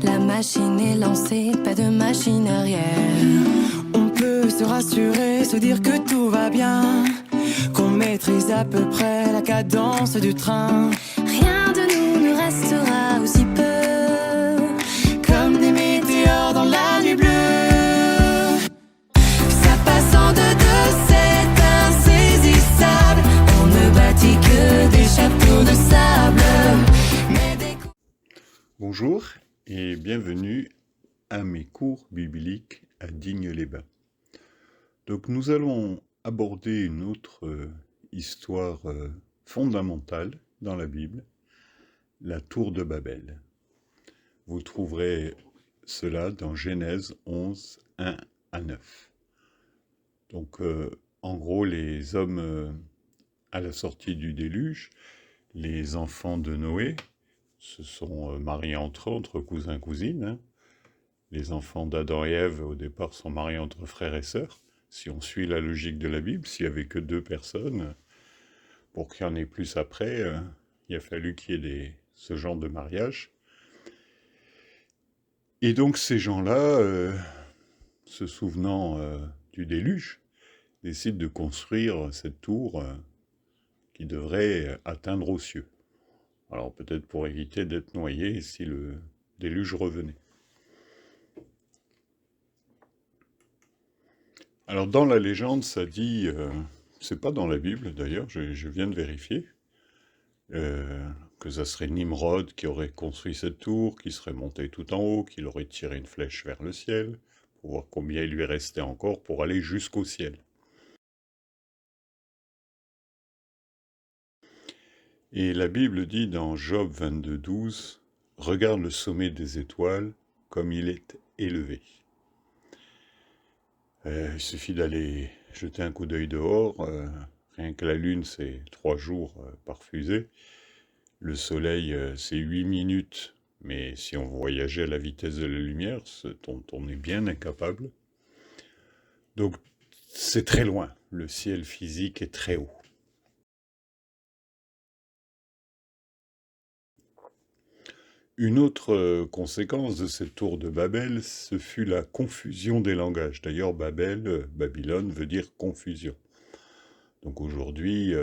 La machine est lancée, pas de machine arrière. On peut se rassurer, se dire que tout va bien, qu'on maîtrise à peu près la cadence du train. Rien de nous ne restera aussi peu, Comme des météores dans la nuit bleue. Ça passe en deux, c'est insaisissable. On ne bâtit que des châteaux de sable. Mais des... Bonjour et bienvenue à mes cours bibliques à Digne-les-Bains. Donc nous allons aborder une autre histoire fondamentale dans la Bible, la tour de Babel. Vous trouverez cela dans Genèse 11, 1 à 9. Donc en gros les hommes à la sortie du déluge, les enfants de Noé, se sont mariés entre eux, entre cousins-cousines. Hein. Les enfants d'Adam et Ève, au départ, sont mariés entre frères et sœurs. Si on suit la logique de la Bible, s'il n'y avait que 2 personnes, pour qu'il y en ait plus après, il a fallu qu'il y ait ce genre de mariage. Et donc ces gens-là, se souvenant du déluge, décident de construire cette tour qui devrait atteindre aux cieux. Alors peut-être pour éviter d'être noyés si le déluge revenait. Alors dans la légende, ça dit, c'est pas dans la Bible d'ailleurs, je viens de vérifier, que ça serait Nimrod qui aurait construit cette tour, qui serait monté tout en haut, qu'il aurait tiré une flèche vers le ciel, pour voir combien il lui restait encore pour aller jusqu'au ciel. Et la Bible dit dans Job 22, 12, « Regarde le sommet des étoiles, comme il est élevé. » Il suffit d'aller jeter un coup d'œil dehors, rien que la lune c'est 3 jours par fusée, le soleil c'est 8 minutes, mais si on voyageait à la vitesse de la lumière, on est bien incapable. Donc c'est très loin, le ciel physique est très haut. Une autre conséquence de cette tour de Babel, ce fut la confusion des langages. D'ailleurs, Babylone veut dire confusion. Donc aujourd'hui,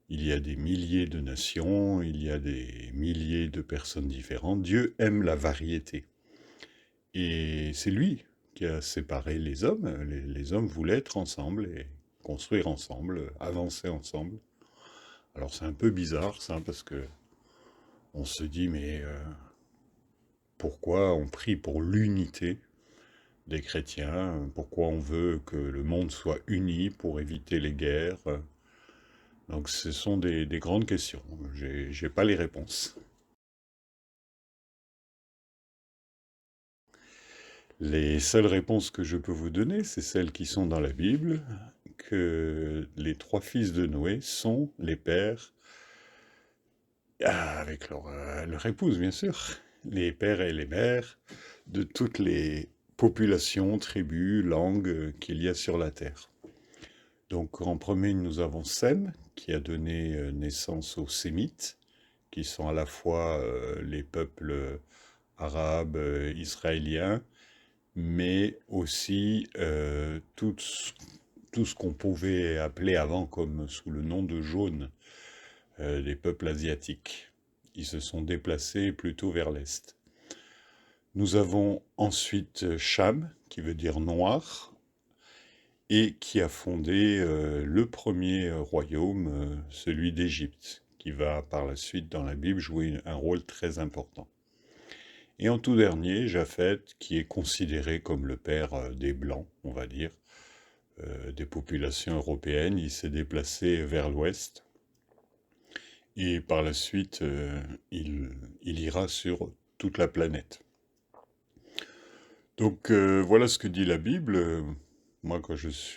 il y a des milliers de nations, il y a des milliers de personnes différentes. Dieu aime la variété. Et c'est lui qui a séparé les hommes. Les hommes voulaient être ensemble et construire ensemble, avancer ensemble. Alors c'est un peu bizarre ça, parce que on se dit, mais pourquoi on prie pour l'unité des chrétiens? Pourquoi on veut que le monde soit uni pour éviter les guerres? Donc ce sont des grandes questions. J'ai pas les réponses. Les seules réponses que je peux vous donner, c'est celles qui sont dans la Bible, que les 3 fils de Noé sont les pères, avec leur épouse bien sûr, les pères et les mères de toutes les populations, tribus, langues qu'il y a sur la terre. Donc en premier, nous avons Sem, qui a donné naissance aux Sémites, qui sont à la fois les peuples arabes, israéliens, mais aussi tout ce qu'on pouvait appeler avant comme sous le nom de jaune, les peuples asiatiques. Ils se sont déplacés plutôt vers l'est. Nous avons ensuite Cham, qui veut dire noir, et qui a fondé le premier royaume, celui d'Égypte, qui va par la suite dans la Bible jouer un rôle très important. Et en tout dernier, Japheth, qui est considéré comme le père des Blancs, on va dire, des populations européennes. Il s'est déplacé vers l'ouest, et par la suite, il ira sur toute la planète. Donc voilà ce que dit la Bible. Moi, quand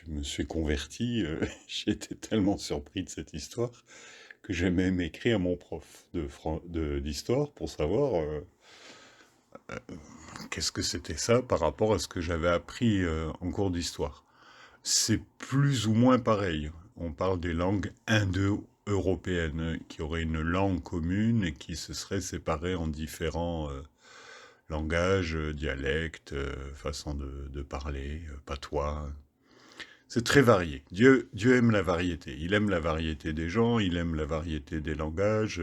me suis converti, j'ai été tellement surpris de cette histoire que j'ai même écrit à mon prof d'histoire pour savoir qu'est-ce que c'était ça par rapport à ce que j'avais appris en cours d'histoire. C'est plus ou moins pareil. On parle des langues indo-européennes qui auraient une langue commune et qui se seraient séparées en différents langage, dialecte, façon de parler, patois. C'est très varié. Dieu aime la variété. Il aime la variété des gens, il aime la variété des langages.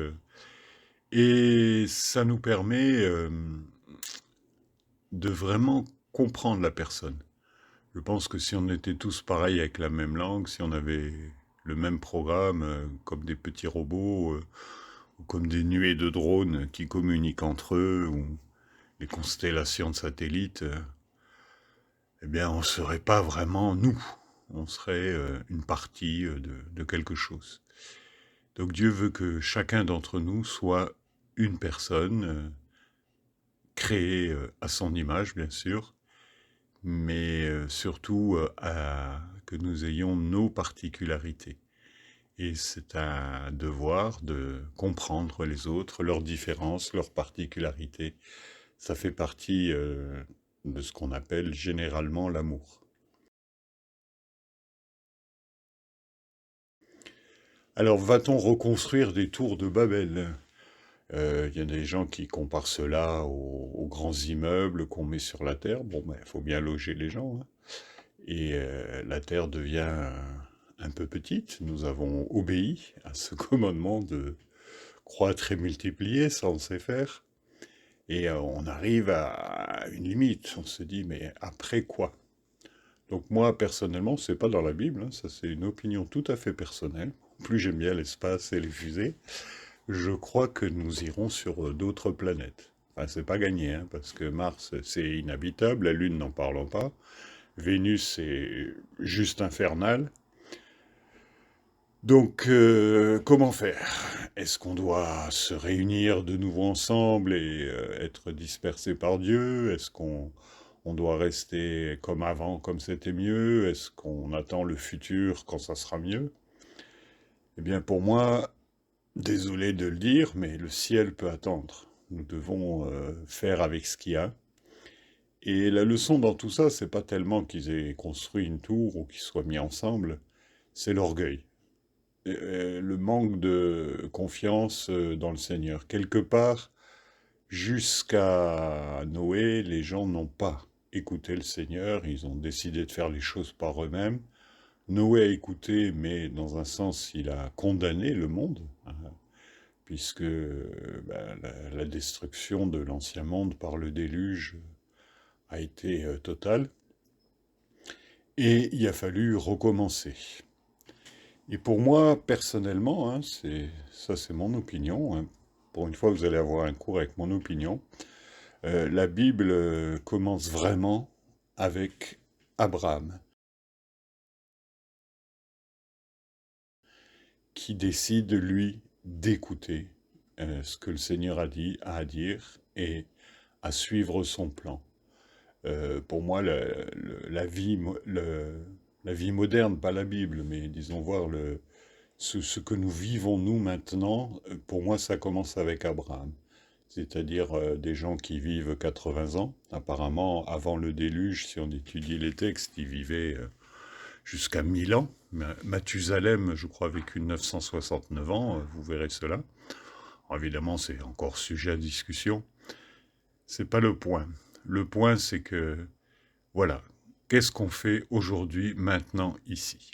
Et ça nous permet de vraiment comprendre la personne. Je pense que si on était tous pareils avec la même langue, si on avait le même programme, comme des petits robots, ou comme des nuées de drones qui communiquent entre eux, ou les constellations de satellites, eh bien, on ne serait pas vraiment nous. On serait une partie de quelque chose. Donc Dieu veut que chacun d'entre nous soit une personne créée à son image, bien sûr, mais surtout que nous ayons nos particularités. Et c'est un devoir de comprendre les autres, leurs différences, leurs particularités. Ça fait partie de ce qu'on appelle généralement l'amour. Alors, va-t-on reconstruire des tours de Babel? Il y a des gens qui comparent cela aux grands immeubles qu'on met sur la terre. Bon, ben, il faut bien loger les gens, hein. Et la terre devient un peu petite. Nous avons obéi à ce commandement de croître et multiplier, ça on sait faire. Et on arrive à une limite. On se dit, mais après quoi? Donc moi, personnellement, c'est pas dans la Bible, hein, ça c'est une opinion tout à fait personnelle. Plus j'aime bien l'espace et les fusées, je crois que nous irons sur d'autres planètes. Enfin, c'est pas gagné, hein, parce que Mars, c'est inhabitable, la Lune n'en parlons pas, Vénus, c'est juste infernal. Donc, comment faire? Est-ce qu'on doit se réunir de nouveau ensemble et être dispersés par Dieu? Est-ce qu'on doit rester comme avant, comme c'était mieux? Est-ce qu'on attend le futur quand ça sera mieux? Eh bien, pour moi, désolé de le dire, mais le ciel peut attendre. Nous devons faire avec ce qu'il y a. Et la leçon dans tout ça, c'est pas tellement qu'ils aient construit une tour ou qu'ils soient mis ensemble, c'est l'orgueil. Le manque de confiance dans le Seigneur. Quelque part, jusqu'à Noé, les gens n'ont pas écouté le Seigneur, ils ont décidé de faire les choses par eux-mêmes. Noé a écouté, mais dans un sens, il a condamné le monde, hein, puisque la destruction de l'ancien monde par le déluge a été totale. Et il a fallu recommencer. Et pour moi, personnellement, hein, ça c'est mon opinion, hein. Pour une fois, vous allez avoir un cours avec mon opinion. La Bible commence vraiment avec Abraham, qui décide, lui, d'écouter ce que le Seigneur a dit, a à dire, et à suivre son plan. Pour moi, la vie moderne, pas la Bible, mais disons voir ce que nous vivons nous maintenant, pour moi ça commence avec Abraham. C'est-à-dire des gens qui vivent 80 ans. Apparemment, avant le déluge, si on étudie les textes, ils vivaient jusqu'à 1000 ans. Mathusalem, je crois, a vécu 969 ans, vous verrez cela. Alors, évidemment, c'est encore sujet à discussion. C'est pas le point. Le point, c'est que, voilà, qu'est-ce qu'on fait aujourd'hui, maintenant, ici?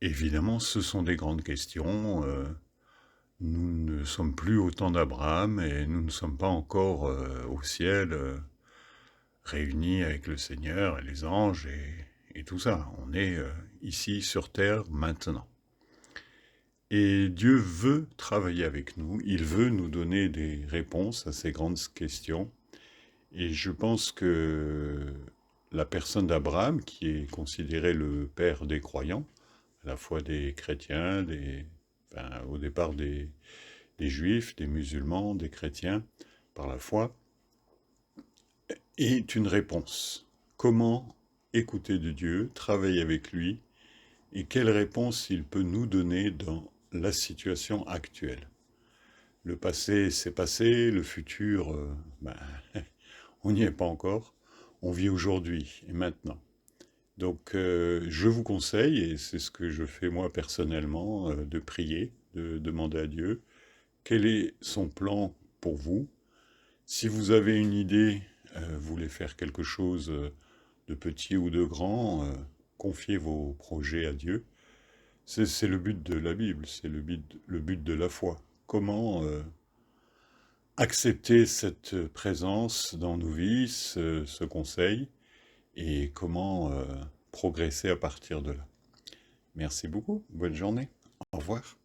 Évidemment, ce sont des grandes questions. Nous ne sommes plus au temps d'Abraham et nous ne sommes pas encore au ciel, réunis avec le Seigneur et les anges et tout ça. On est ici sur terre maintenant. Et Dieu veut travailler avec nous, il veut nous donner des réponses à ces grandes questions. Et je pense que la personne d'Abraham, qui est considéré le père des croyants, à la fois des chrétiens, au départ des juifs, des musulmans, des chrétiens, par la foi, est une réponse. Comment écouter de Dieu, travailler avec lui, et quelle réponse il peut nous donner dans la situation actuelle. Le passé, c'est passé, le futur, on n'y est pas encore. On vit aujourd'hui et maintenant. Donc, je vous conseille, et c'est ce que je fais moi personnellement, de prier, de demander à Dieu quel est son plan pour vous, Si vous avez une idée, vous voulez faire quelque chose de petit ou de grand, confiez vos projets à Dieu. C'est le but de la Bible, c'est le but de la foi. Comment accepter cette présence dans nos vies, ce conseil, et comment progresser à partir de là. Merci beaucoup, bonne journée, au revoir.